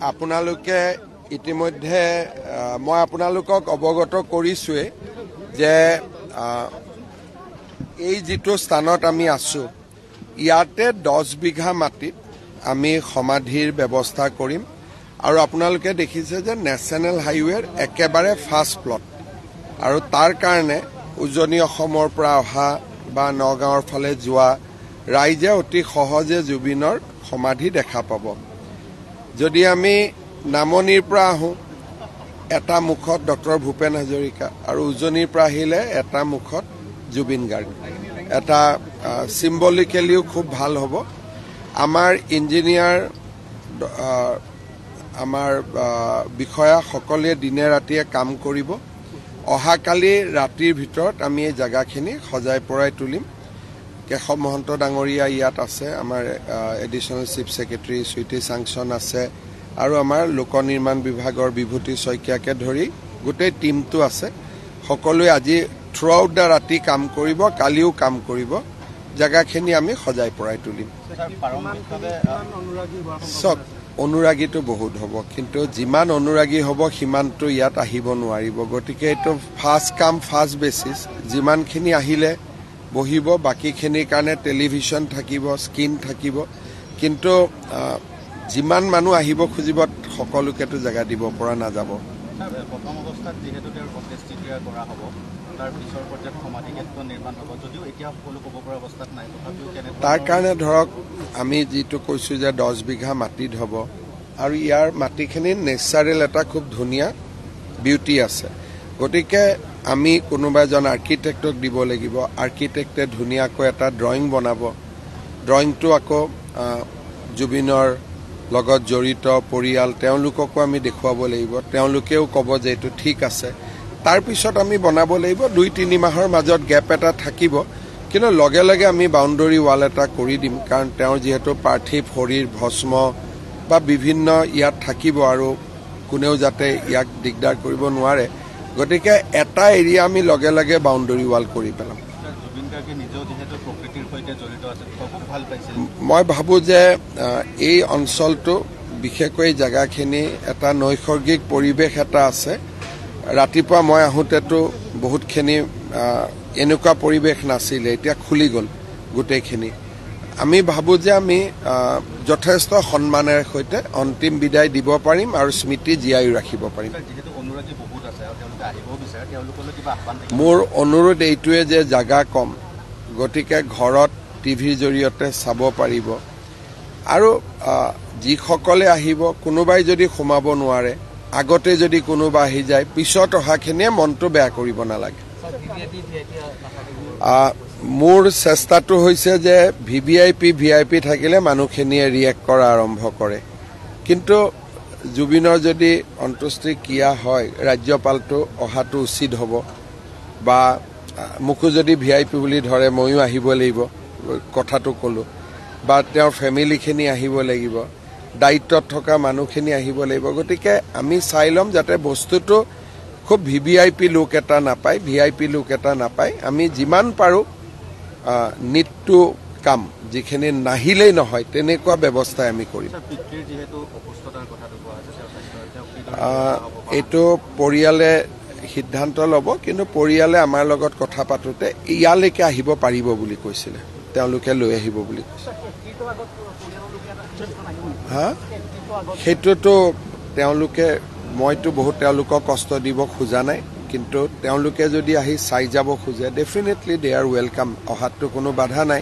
আপোনালোকে ইতিমধ্যে মই আপোনালোকক অৱগত কৰিছোৱে যে এই যেটো স্থানত আমি আছো ইয়াতে 10 বিঘা মাটিত আমি সমাধিৰ ব্যৱস্থা কৰিম আৰু আপোনালোকে দেখিছে যে নেশনেল হাইৱেৰ একেবাৰে ফাৰ্ষ্ট প্লট আৰু তাৰ কাৰণে উজনি অসমৰ পৰা অহা বা নগাঁৱৰ ফালে যোৱা ৰাইজে অতি সহজে জুবিনৰ সমাধি দেখা পাব। যদি আমি নামনিৰ পৰা আহো এটা মুখত ডক্টৰ ভূপেন হাজৰিকা আৰু উজনিৰ পৰা আহিলে এটা মুখত জুবিন গাৰ্গ এটা সিম্বলিকেলিও খুব ভাল হ'ব। আমাৰ ইঞ্জিনিয়াৰ আমাৰ বিষয়া সকলে দিনে ৰাতিয়ে কাম কৰিব। অহাকালি ৰাতিৰ ভিতৰত আমি এই জায়গাখিনি সজাই পৰাই তুলিম। কেশৱ মহন্ত ডাঙৰীয়া ইয়াত আছে, আমাৰ এডিশনেল চিফ সেক্ৰেটাৰী সুইটি সাংচন আছে আৰু আমাৰ লোক নিৰ্মাণ বিভাগৰ বিভূতি শইকীয়াকে ধৰি গোটেই টিমটো আছে। সকলোৱে আজি থ্ৰু আউট দা ৰাতি কাম কৰিব, কালিও কাম কৰিব। জায়গাখিনি আমি সজাই পৰাই তুলিম। সব অনুৰাগীটো বহুত হ'ব, কিন্তু যিমান অনুৰাগী হ'ব সিমানটো ইয়াত আহিব নোৱাৰিব। গতিকে এইটো ফাৰ্ষ্ট কাম ফাৰ্ষ্ট বেচিছ। যিমানখিনি আহিলে বহিব, বাকীখিনিৰ কাৰণে টেলিভিছন থাকিব, স্ক্ৰীন থাকিব, কিন্তু যিমান মানুহ আহিব খুজিব সকলোকেতো জেগা দিব পৰা নাযাব। প্ৰথম অৱস্থাত যেহেতু তেওঁৰ প্ৰতিষ্ঠা কৰা হ'ব, তাৰ পিছৰ পৰ্যায়ত সমাধি ক্ষেত্ৰ নিৰ্মাণ হ'ব, যদিও এতিয়া সকলো ক'ব পৰা অৱস্থাত নাই, তথাপিও কেনেকৈ তাৰ কাৰণে ধৰক আমি যিটো কৈছোঁ যে 10 বিঘা মাটিত হ'ব আৰু ইয়াৰ মাটিখিনি নেচাৰেল এটা খুব ধুনীয়া বিউটি আছে। গতিকে আমি কোনোবা এজন আৰ্কিটেক্টক দিব লাগিব। আৰ্কিটেক্টে ধুনীয়াকৈ এটা ড্ৰয়িং বনাব। ড্ৰয়িংটো আকৌ জুবিনৰ লগত জড়িত পৰিয়াল তেওঁলোককো আমি দেখুৱাব লাগিব। তেওঁলোকেও ক'ব যে এইটো ঠিক আছে। তাৰপিছত আমি বনাব লাগিব। 2-3 মাহৰ মাজত গেপ এটা থাকিব, কিন্তু লগে লগে আমি বাউণ্ডৰী ৱাল এটা কৰি দিম। কাৰণ তেওঁৰ যিহেতু পাৰ্থিৱ শৰীৰ ভস্ম বা বিভিন্ন ইয়াত থাকিব আৰু কোনেও যাতে ইয়াক দিগদাৰ কৰিব নোৱাৰে, গতিকে এটা এৰিয়া আমি লগে লগে বাউণ্ডৰী ৱাল কৰি পেলাম। মই ভাবোঁ যে এই অঞ্চলটো বিশেষকৈ জেগাখিনি এটা নৈসৰ্গিক পৰিৱেশ এটা আছে। ৰাতিপুৱা মই আহোঁতেতো বহুতখিনি এনেকুৱা পৰিৱেশ নাছিলে, এতিয়া খুলি গ'ল গোটেইখিনি। আমি ভাবোঁ যে আমি যথেষ্ট সন্মানেৰে সৈতে অন্তিম বিদায় দিব পাৰিম আৰু স্মৃতি জীয়াই ৰাখিব পাৰিম। মোৰ অনুৰোধ এইটোৱে যে জাগা কম, গতিকে ঘৰত টিভিৰ জৰিয়তে চাব পাৰিব। আৰু যিসকলে আহিব, কোনোবাই যদি সোমাব নোৱাৰে, আগতে যদি কোনোবা আহি যায়, পিছত অহাখিনিয়ে মনটো বেয়া কৰিব নালাগে। মোৰ চেষ্টাটো হৈছে যে VIP থাকিলে মানুহখিনিয়ে ৰিয়েক্ট কৰা আৰম্ভ কৰে, কিন্তু জুবিনৰ যদি অন্ত্যেষ্টিক্ৰিয়া হয় ৰাজ্যপালটো অহাটো উচিত হ'ব, বা মোকো যদি VIP বুলি ধৰে ময়ো আহিব লাগিব, কথাটো ক'লোঁ, বা তেওঁৰ ফেমিলিখিনি আহিব লাগিব, দায়িত্বত থকা মানুহখিনি আহিব লাগিব। গতিকে আমি চাই ল'ম যাতে বস্তুটো খুব VIP লুক এটা নাপায়, VIP লুক এটা নাপায়। আমি যিমান পাৰোঁ নিটটো কাম যিখিনি নাহিলেই নহয় তেনেকুৱা ব্যৱস্থাই আমি কৰিম। এইটো পৰিয়ালে সিদ্ধান্ত ল'ব, কিন্তু পৰিয়ালে আমাৰ লগত কথা পাতোতে ইয়ালৈকে আহিব পাৰিব বুলি কৈছিলে, তেওঁলোকে লৈ আহিব বুলি কৈছে। সেইটোতো তেওঁলোকে, মইতো বহুত তেওঁলোকক কষ্ট দিব খোজা নাই, কিন্তু তেওঁলোকে যদি আহি চাই যাব খোজে ডেফিনেটলি দে আৰ ৱেলকাম। অহাততো কোনো বাধা নাই।